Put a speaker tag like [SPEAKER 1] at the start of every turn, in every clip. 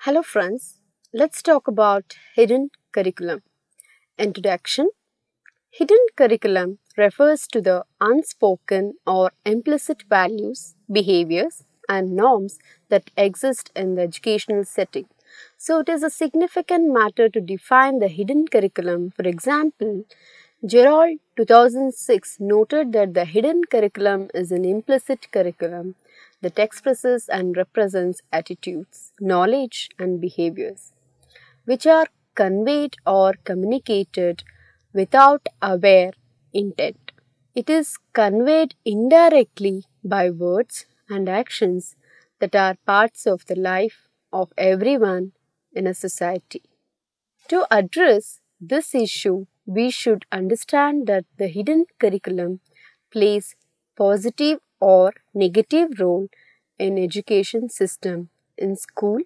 [SPEAKER 1] Hello friends, let's talk about hidden curriculum. Introduction. Hidden curriculum refers to the unspoken or implicit values, behaviors and norms that exist in the educational setting. So it is a significant matter to define the hidden curriculum. For example, Gerald 2006 noted that the hidden curriculum is an implicit curriculum that expresses and represents attitudes, knowledge and behaviors, which are conveyed or communicated without aware intent. It is conveyed indirectly by words and actions that are parts of the life of everyone in a society. To address this issue, we should understand that the hidden curriculum plays positive or negative role in education system in school.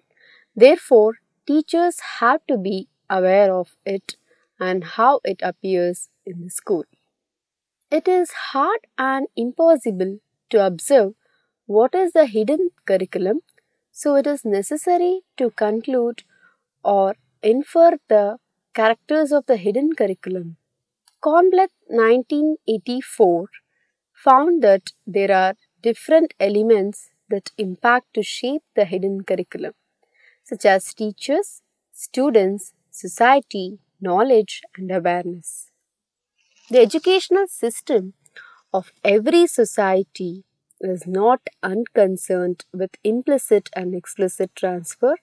[SPEAKER 1] Therefore, teachers have to be aware of it and how it appears in the school. It is hard and impossible to observe what is the hidden curriculum, so it is necessary to conclude or infer the characters of the hidden curriculum. Kornbluth 1984 found that there are different elements that impact to shape the hidden curriculum, such as teachers, students, society, knowledge and awareness. The educational system of every society is not unconcerned with implicit and explicit transfer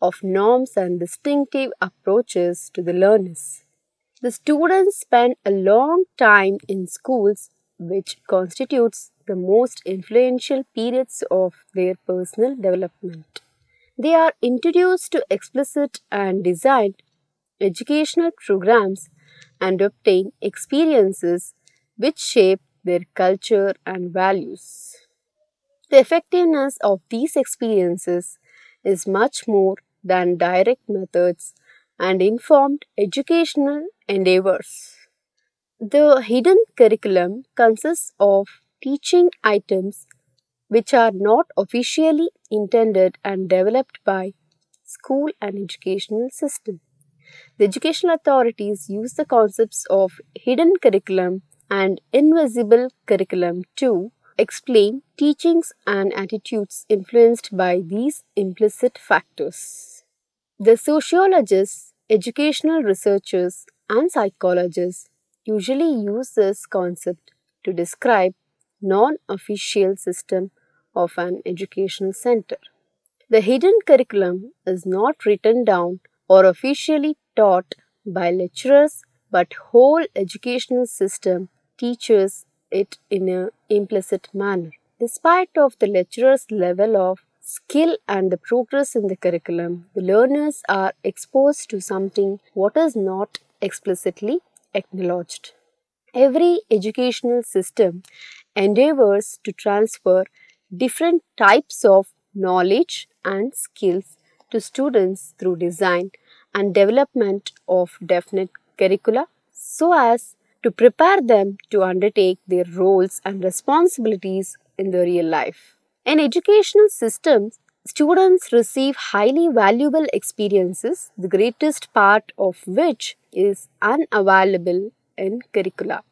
[SPEAKER 1] of norms and distinctive approaches to the learners. The students spend a long time in schools, which constitutes the most influential periods of their personal development. They are introduced to explicit and designed educational programs and obtain experiences which shape their culture and values. The effectiveness of these experiences is much more than direct methods and informed educational endeavors. The hidden curriculum consists of teaching items which are not officially intended and developed by school and educational system. The educational authorities use the concepts of hidden curriculum and invisible curriculum to explain teachings and attitudes influenced by these implicit factors. The sociologists, educational researchers, and psychologists usually use this concept to describe non-official system of an educational center. The hidden curriculum is not written down or officially taught by lecturers, but whole educational system teaches it in an implicit manner. Despite of the lecturer's level of skill and the progress in the curriculum, the learners are exposed to something what is not explicitly acknowledged. Every educational system endeavors to transfer different types of knowledge and skills to students through design and development of definite curricula so as to prepare them to undertake their roles and responsibilities in the real life. In educational systems, students receive highly valuable experiences, the greatest part of which is unavailable in curricula.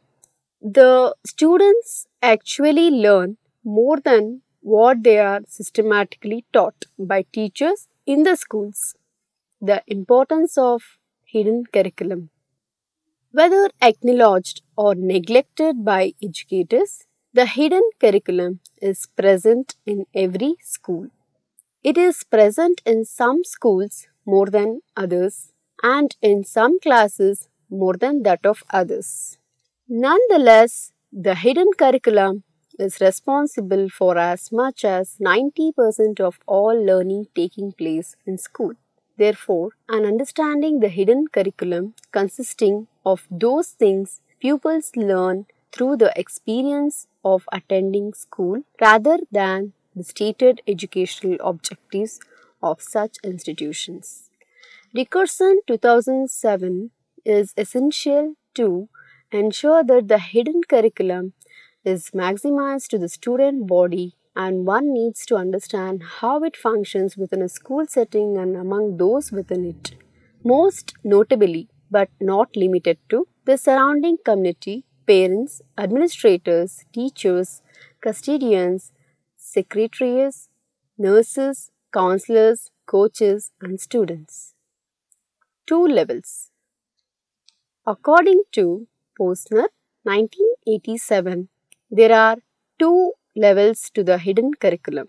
[SPEAKER 1] The students actually learn more than what they are systematically taught by teachers in the schools. The importance of hidden curriculum. Whether acknowledged or neglected by educators, the hidden curriculum is present in every school. It is present in some schools more than others and in some classes more than that of others. Nonetheless, the hidden curriculum is responsible for as much as 90% of all learning taking place in school. Therefore, an understanding the hidden curriculum consisting of those things pupils learn through the experience of attending school rather than the stated educational objectives of such institutions. Dickerson 2007 is essential to ensure that the hidden curriculum is maximized to the student body, and one needs to understand how it functions within a school setting and among those within it. Most notably, but not limited to, the surrounding community, parents, administrators, teachers, custodians, secretaries, nurses, counselors, coaches, and students. Two levels. According to Posner, 1987, there are two levels to the hidden curriculum.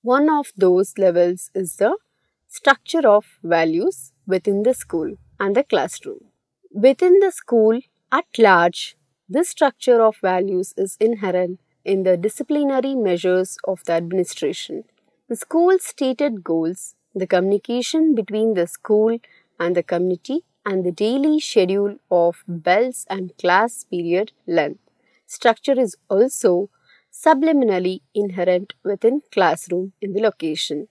[SPEAKER 1] One of those levels is the structure of values within the school and the classroom. Within the school at large, this structure of values is inherent in the disciplinary measures of the administration. The school's stated goals, the communication between the school and the community, and the daily schedule of bells and class period length. Structure is also subliminally inherent within classroom in the location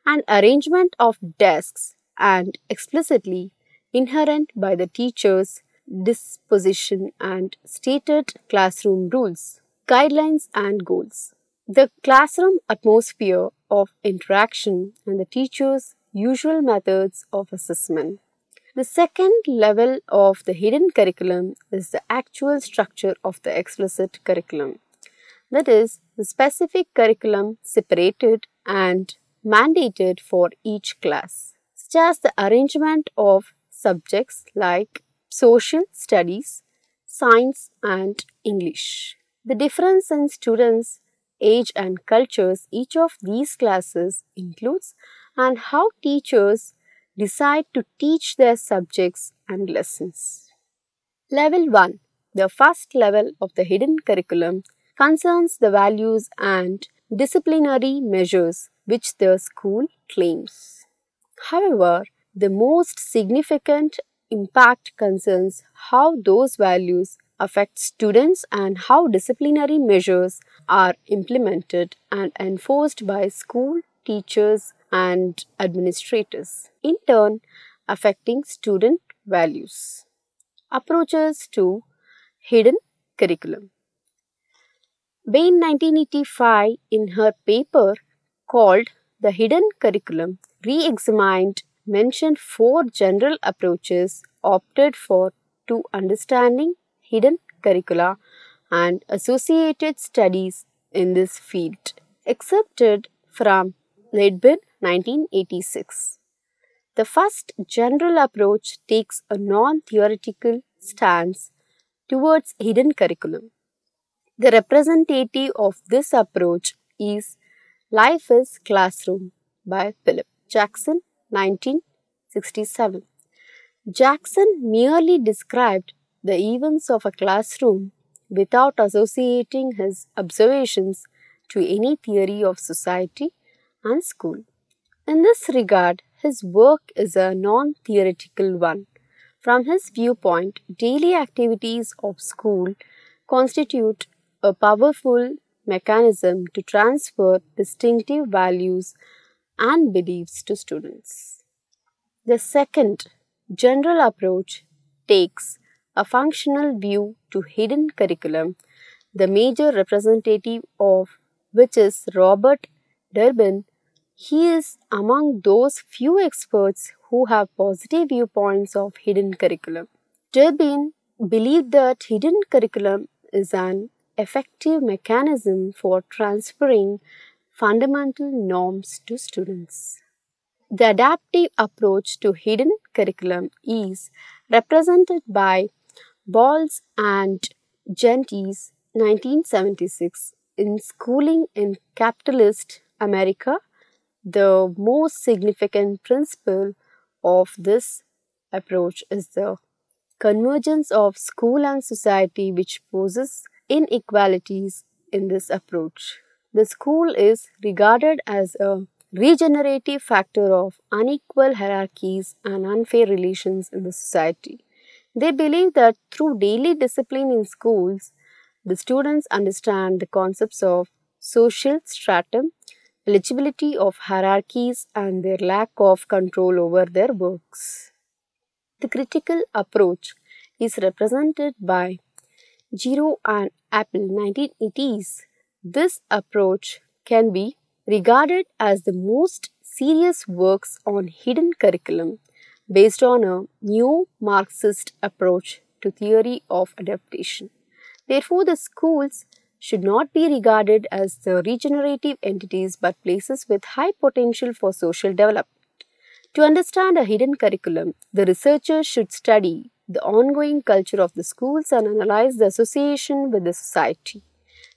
[SPEAKER 1] and arrangement of desks and explicitly inherent by the teacher's disposition and stated classroom rules, guidelines and goals. The classroom atmosphere of interaction and the teacher's usual methods of assessment. The second level of the hidden curriculum is the actual structure of the explicit curriculum. That is, the specific curriculum separated and mandated for each class, such as the arrangement of subjects like social studies, science, and English. The difference in students' age and cultures each of these classes includes, and how teachers decide to teach their subjects and lessons. Level 1. The first level of the hidden curriculum concerns the values and disciplinary measures which the school claims. However, the most significant impact concerns how those values affect students and how disciplinary measures are implemented and enforced by school teachers and administrators, in turn affecting student values. Approaches to hidden curriculum. Bain 1985 in her paper called The Hidden Curriculum re-examined mentioned four general approaches opted for to understanding hidden curricula and associated studies in this field, accepted from Ledbin 1986. The first general approach takes a non-theoretical stance towards hidden curriculum. The representative of this approach is Life is Classroom by Philip Jackson, 1967. Jackson merely described the events of a classroom without associating his observations to any theory of society and school. In this regard, his work is a non-theoretical one. From his viewpoint, daily activities of school constitute a powerful mechanism to transfer distinctive values and beliefs to students. The second general approach takes a functional view to hidden curriculum, the major representative of which is Robert Durbin. He is among those few experts who have positive viewpoints of hidden curriculum. Durbin believed that hidden curriculum is an effective mechanism for transferring fundamental norms to students. The adaptive approach to hidden curriculum is represented by Balls and Gentes, 1976, in Schooling in Capitalist America. The most significant principle of this approach is the convergence of school and society which poses inequalities in this approach. The school is regarded as a regenerative factor of unequal hierarchies and unfair relations in the society. They believe that through daily discipline in schools, the students understand the concepts of social stratum, eligibility of hierarchies, and their lack of control over their works. The critical approach is represented by Giro and Apple 1980s. This approach can be regarded as the most serious works on hidden curriculum based on a new Marxist approach to theory of adaptation. Therefore, the schools should not be regarded as the regenerative entities but places with high potential for social development. To understand a hidden curriculum, the researchers should study the ongoing culture of the schools and analyze the association with the society.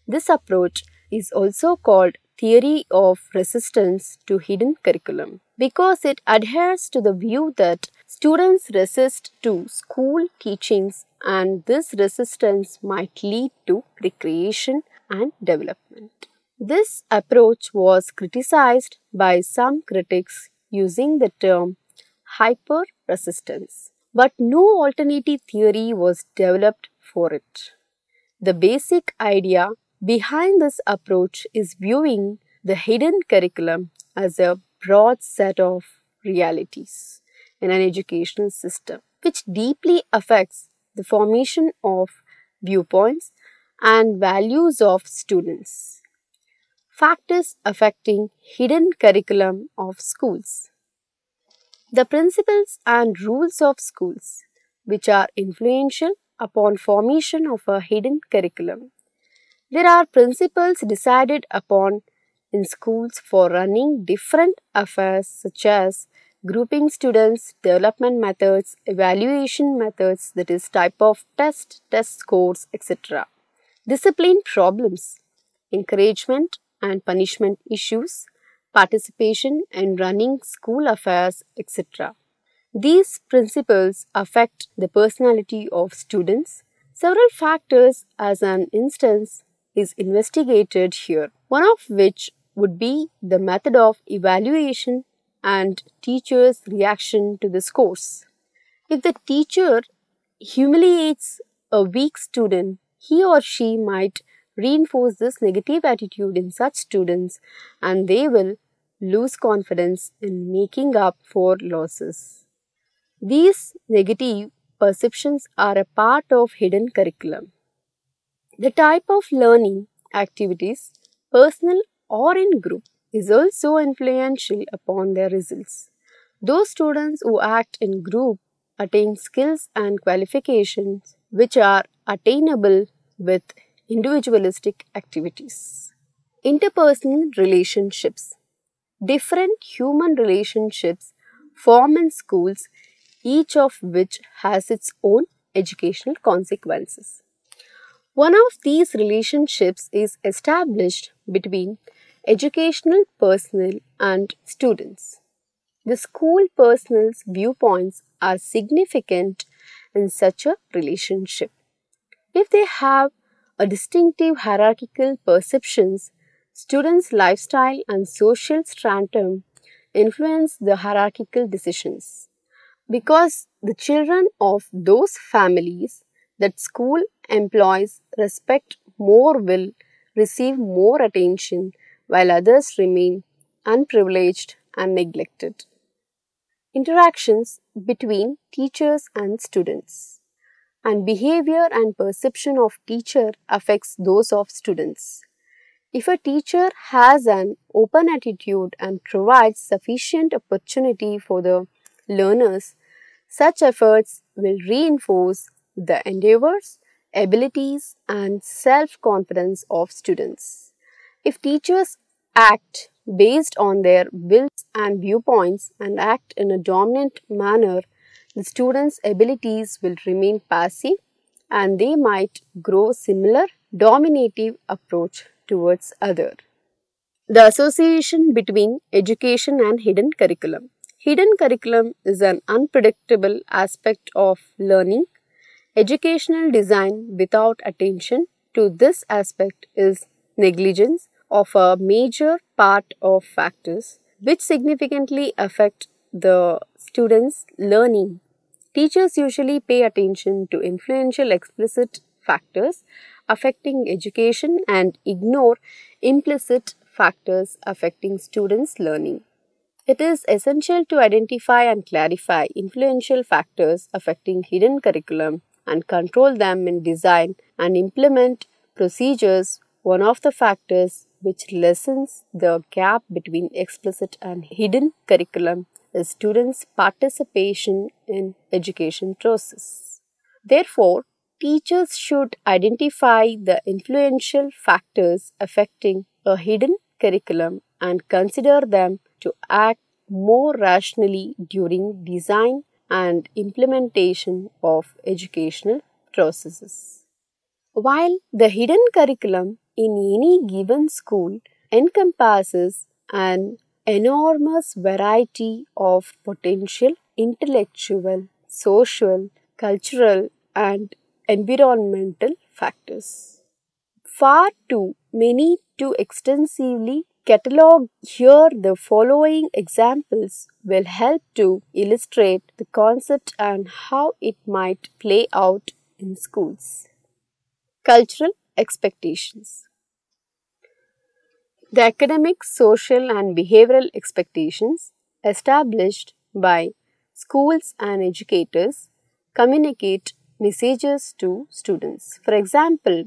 [SPEAKER 1] This approach is also called theory of resistance to hidden curriculum because it adheres to the view that students resist to school teachings and this resistance might lead to recreation and development. This approach was criticized by some critics using the term hyper-resistance, but no alternative theory was developed for it. The basic idea behind this approach is viewing the hidden curriculum as a broad set of realities in an educational system, which deeply affects the formation of viewpoints and values of students. Factors affecting hidden curriculum of schools. The principles and rules of schools, which are influential upon formation of a hidden curriculum. There are principles decided upon in schools for running different affairs such as grouping students, development methods, evaluation methods, that is type of test scores, etc. Discipline problems, encouragement and punishment issues, participation in running school affairs, etc. These principles affect the personality of students. Several factors as an instance is investigated here, one of which would be the method of evaluation and teacher's reaction to the scores. If the teacher humiliates a weak student, he or she might reinforce this negative attitude in such students and they will lose confidence in making up for losses. These negative perceptions are a part of hidden curriculum. The type of learning activities, personal or in group, is also influential upon their results. Those students who act in group attain skills and qualifications which are attainable with individualistic activities. Interpersonal relationships. Different human relationships form in schools, each of which has its own educational consequences. One of these relationships is established between educational personnel and students. The school personnel's viewpoints are significant in such a relationship. If they have a distinctive hierarchical perceptions, students' lifestyle and social stratum influence the hierarchical decisions. Because the children of those families that school employs respect more will receive more attention while others remain unprivileged and neglected. Interactions between teachers and students. And behavior and perception of teacher affects those of students. If a teacher has an open attitude and provides sufficient opportunity for the learners, such efforts will reinforce the endeavors, abilities, and self-confidence of students. If teachers act based on their wills and viewpoints and act in a dominant manner, the students' abilities will remain passive and they might grow similar dominative approach towards other. The association between education and hidden curriculum. Hidden curriculum is an unpredictable aspect of learning Educational design without attention to this aspect is negligence of a major part of factors which significantly affect the students' learning. Teachers usually pay attention to influential explicit factors affecting education and ignore implicit factors affecting students' learning. It is essential to identify and clarify influential factors affecting hidden curriculum and control them in design and implement procedures. One of the factors which lessens the gap between explicit and hidden curriculum is students' participation in education process. Therefore, teachers should identify the influential factors affecting a hidden curriculum and consider them to act more rationally during design and implementation of educational processes. While the hidden curriculum in any given school encompasses an enormous variety of potential intellectual, social, cultural, and environmental factors. Far too many to extensively catalog here, the following examples will help to illustrate the concept and how it might play out in schools. Cultural expectations. The academic, social, and behavioral expectations established by schools and educators communicate messages to students. For example,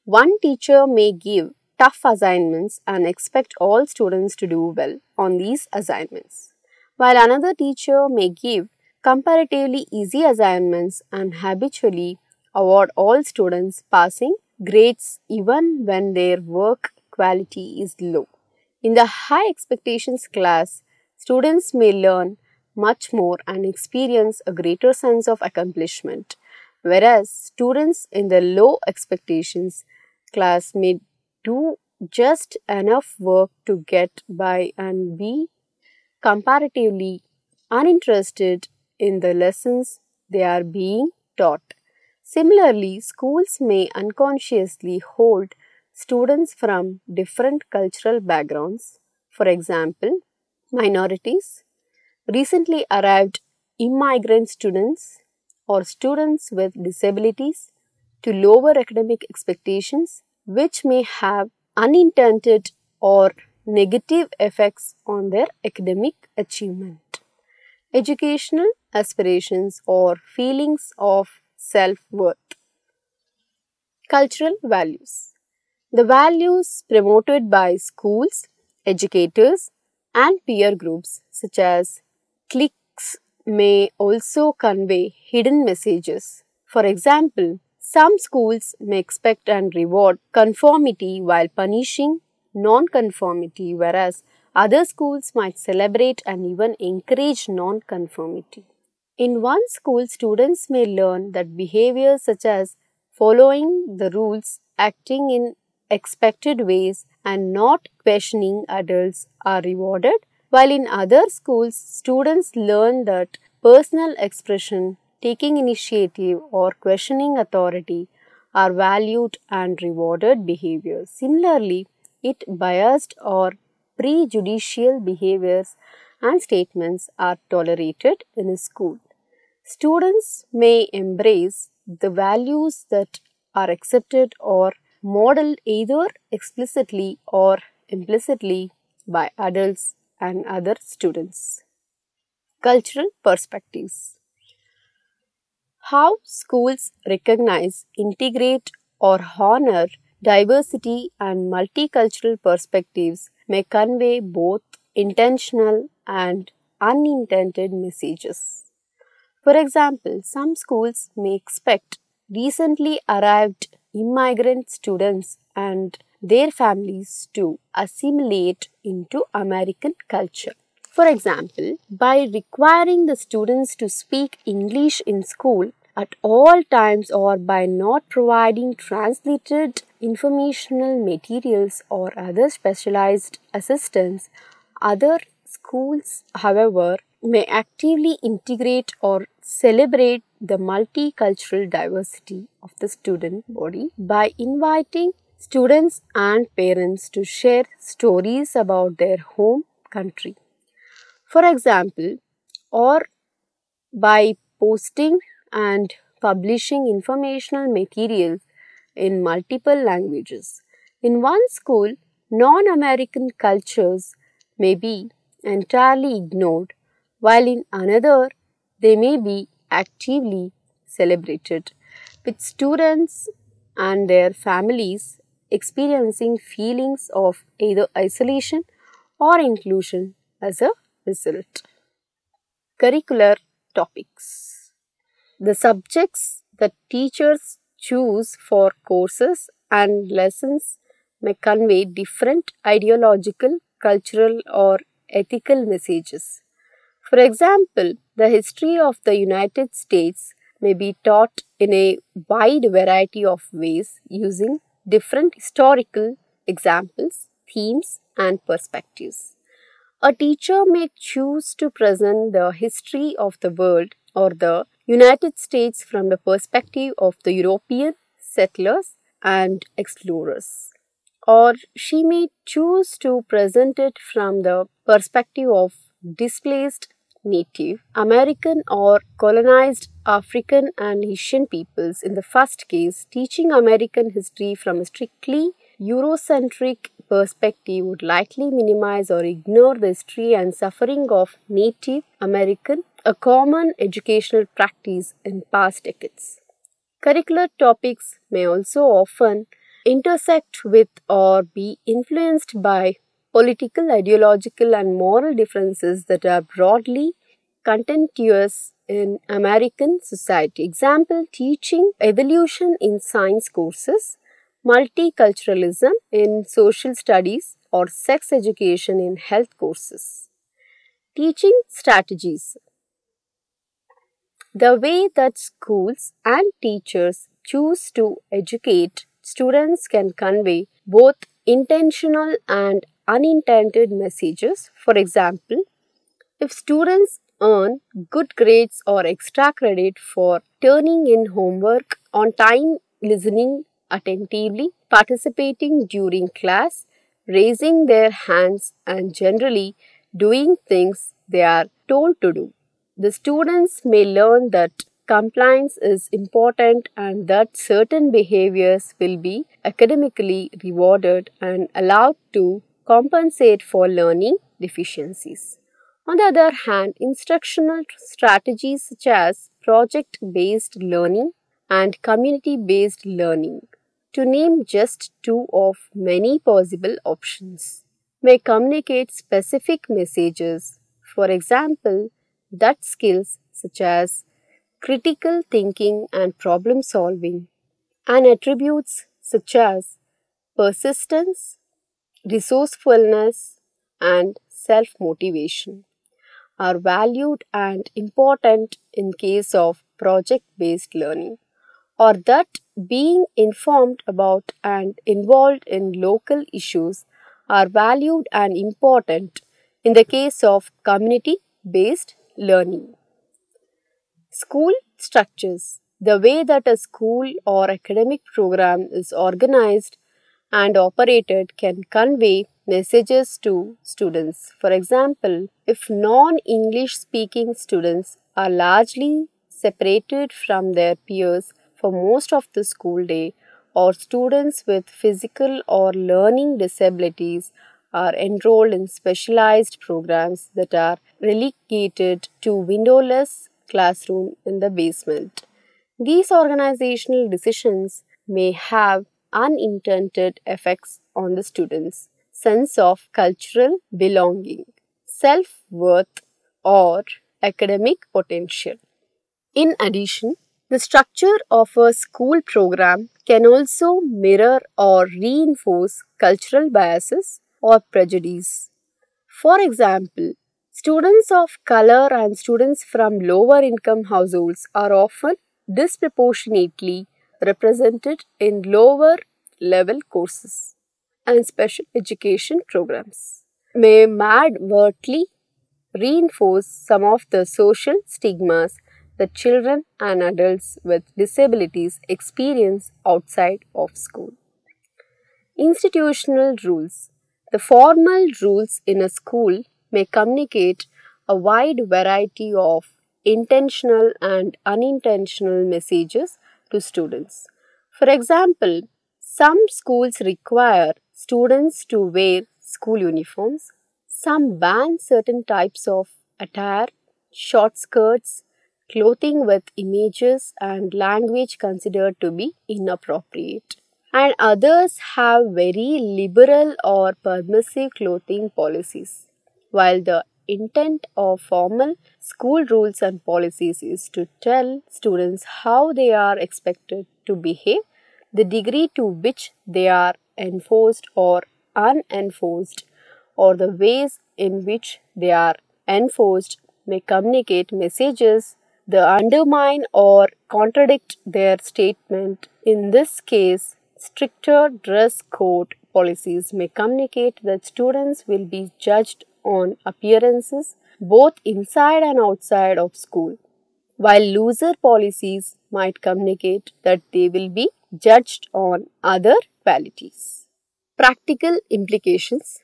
[SPEAKER 1] one teacher may give tough assignments and expect all students to do well on these assignments, while another teacher may give comparatively easy assignments and habitually award all students passing grades even when their work quality is low. In the high expectations class, students may learn much more and experience a greater sense of accomplishment, whereas students in the low expectations class may do just enough work to get by and be comparatively uninterested in the lessons they are being taught. Similarly, schools may unconsciously hold students from different cultural backgrounds, for example, minorities, recently arrived immigrant students, or students with disabilities, to lower academic expectations, which may have unintended or negative effects on their academic achievement. Educational aspirations or feelings of self-worth. Cultural values. The values promoted by schools, educators, and peer groups such as cliques may also convey hidden messages. For example, some schools may expect and reward conformity while punishing non-conformity, whereas other schools might celebrate and even encourage non-conformity. In one school, students may learn that behaviors such as following the rules, acting in expected ways, and not questioning adults are rewarded, while in other schools, students learn that personal expression, taking initiative, or questioning authority are valued and rewarded behaviors. Similarly, it biased or prejudicial behaviors and statements are tolerated in a school. Students may embrace the values that are accepted or modeled either explicitly or implicitly by adults and other students. Cultural perspectives. How schools recognize, integrate, or honor diversity and multicultural perspectives may convey both intentional and unintended messages. For example, some schools may expect recently arrived immigrant students and their families to assimilate into American culture. For example, by requiring the students to speak English in school at all times or by not providing translated informational materials or other specialized assistance, other schools, however, may actively integrate or celebrate the multicultural diversity of the student body by inviting students and parents to share stories about their home country. For example, or by posting and publishing informational materials in multiple languages. In one school, non-American cultures may be entirely ignored, while in another, they may be actively celebrated, with students and their families experiencing feelings of either isolation or inclusion as a result. Curricular topics. The subjects that teachers choose for courses and lessons may convey different ideological, cultural, or ethical messages. For example, the history of the United States may be taught in a wide variety of ways using different historical examples, themes, and perspectives. A teacher may choose to present the history of the world or the United States from the perspective of the European settlers and explorers, or she may choose to present it from the perspective of displaced Native American or colonized African and Asian peoples. In the first case, teaching American history from a strictly Eurocentric perspective would likely minimize or ignore the history and suffering of Native American, a common educational practice in past decades. Curricular topics may also often intersect with or be influenced by political, ideological, and moral differences that are broadly contentious in American society. Example, teaching evolution in science courses, multiculturalism in social studies, or sex education in health courses. Teaching strategies. The way that schools and teachers choose to educate students can convey both intentional and unintended messages. For example, if students earn good grades or extra credit for turning in homework on time, listening attentively, participating during class, raising their hands, and generally doing things they are told to do, the students may learn that compliance is important and that certain behaviors will be academically rewarded and allowed to compensate for learning deficiencies. On the other hand, instructional strategies such as project-based learning and community-based learning, to name just two of many possible options, may communicate specific messages. For example, that skills such as critical thinking and problem solving, and attributes such as persistence, resourcefulness, and self-motivation are valued and important in case of project-based learning, or that being informed about and involved in local issues are valued and important in the case of community-based learning. School structures. The way that a school or academic program is organized and operated can convey messages to students. For example, if non-English speaking students are largely separated from their peers for most of the school day, or students with physical or learning disabilities are enrolled in specialized programs that are relegated to windowless classroom in the basement. These organizational decisions may have unintended effects on the students' sense of cultural belonging, self-worth, or academic potential. In addition, the structure of a school program can also mirror or reinforce cultural biases or prejudice. For example, students of color and students from lower income households are often disproportionately represented in lower level courses and special education programs, may advertently reinforce some of the social stigmas that children and adults with disabilities experience outside of school. Institutional rules. The formal rules in a school may communicate a wide variety of intentional and unintentional messages to students. For example, some schools require students to wear school uniforms, some ban certain types of attire, short skirts, clothing with images and language considered to be inappropriate, and others have very liberal or permissive clothing policies. While the intent of formal school rules and policies is to tell students how they are expected to behave, the degree to which they are enforced or unenforced, or the ways in which they are enforced, may communicate messages that undermine or contradict their statement. In this case, stricter dress code policies may communicate that students will be judged on appearances both inside and outside of school, while looser policies might communicate that they will be judged on other qualities. Practical implications.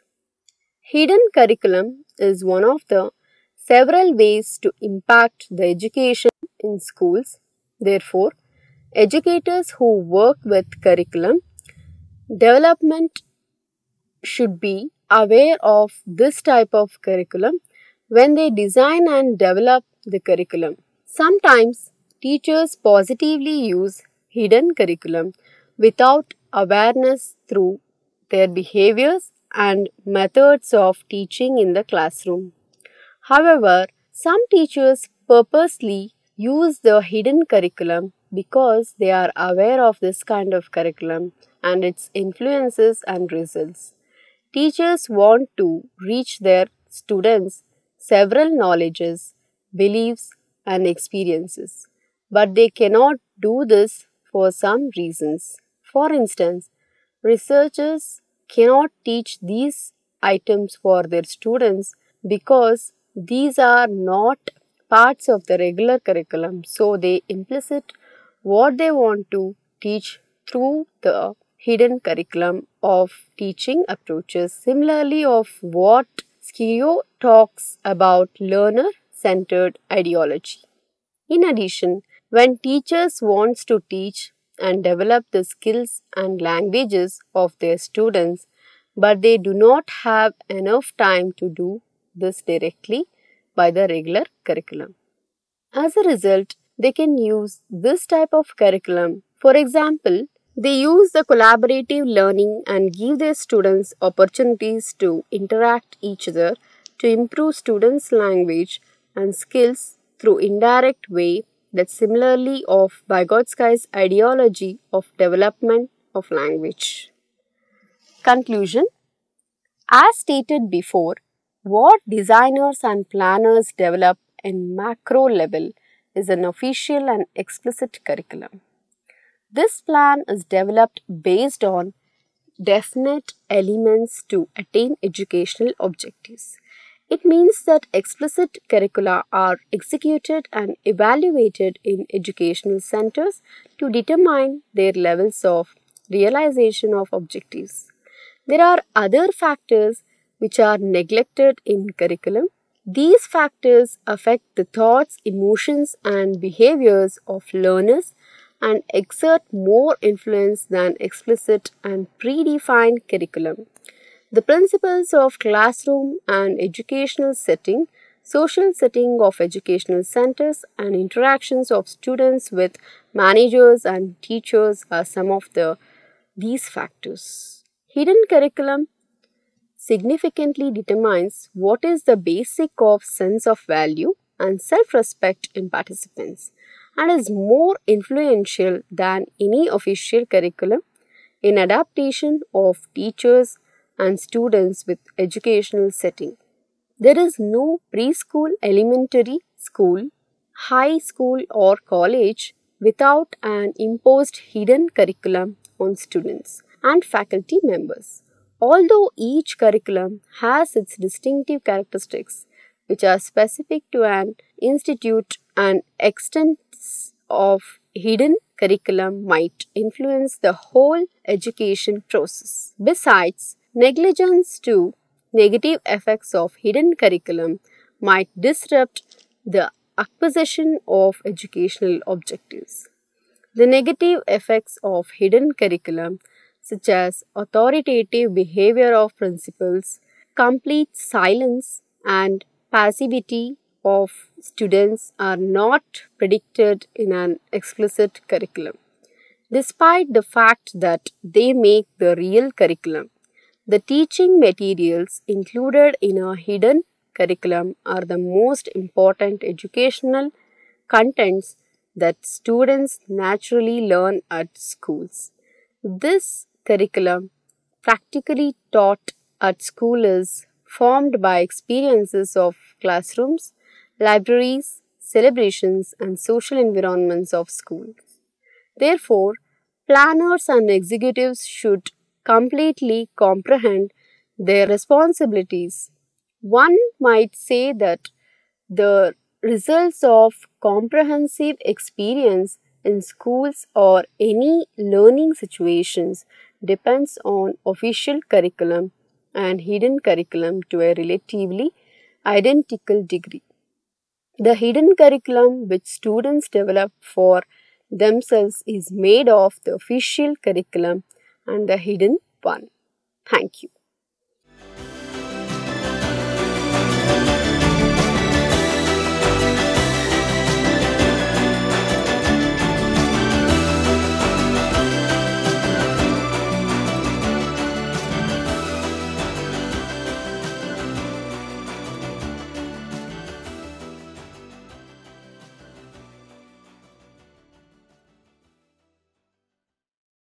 [SPEAKER 1] Hidden curriculum is one of the several ways to impact the education in schools. Therefore, educators who work with curriculum development should be aware of this type of curriculum when they design and develop the curriculum. Sometimes teachers positively use hidden curriculum without awareness through their behaviors and methods of teaching in the classroom. However, some teachers purposely use the hidden curriculum because they are aware of this kind of curriculum and its influences and results. Teachers want to reach their students several knowledges, beliefs, and experiences, but they cannot do this for some reasons. For instance, researchers cannot teach these items for their students because these are not parts of the regular curriculum, so they implicit what they want to teach through the hidden curriculum of teaching approaches. Similarly, of what Scio talks about learner-centered ideology. In addition, when teachers want to teach and develop the skills and languages of their students, but they do not have enough time to do this directly by the regular curriculum. As a result, they can use this type of curriculum. For example, they use the collaborative learning and give their students opportunities to interact each other to improve students' language and skills through indirect way that similarly of Vygotsky's ideology of development of language. Conclusion. As stated before, what designers and planners develop in macro level is an official and explicit curriculum. This plan is developed based on definite elements to attain educational objectives. It means that explicit curricula are executed and evaluated in educational centers to determine their levels of realization of objectives. There are other factors which are neglected in curriculum. These factors affect the thoughts, emotions, and behaviors of learners and exert more influence than explicit and predefined curriculum. The principles of classroom and educational setting, social setting of educational centers, and interactions of students with managers and teachers are some of these factors. Hidden curriculum significantly determines what is the basic of sense of value and self-respect in participants, and is more influential than any official curriculum in adaptation of teachers and students with educational setting. There is no preschool, elementary school, high school or college without an imposed hidden curriculum on students and faculty members. Although each curriculum has its distinctive characteristics which are specific to an institute, and extents of hidden curriculum might influence the whole education process. Besides, negligence to negative effects of hidden curriculum might disrupt the acquisition of educational objectives. The negative effects of hidden curriculum, such as authoritative behavior of principals, complete silence, and passivity of students, are not predicted in an explicit curriculum. Despite the fact that they make the real curriculum, the teaching materials included in a hidden curriculum are the most important educational contents that students naturally learn at schools. This curriculum, practically taught at school, is formed by experiences of classrooms, libraries, celebrations, and social environments of schools. Therefore, planners and executives should completely comprehend their responsibilities. One might say that the results of comprehensive experience in schools or any learning situations depends on official curriculum and hidden curriculum to a relatively identical degree. The hidden curriculum which students develop for themselves is made of the official curriculum and the hidden one. Thank you.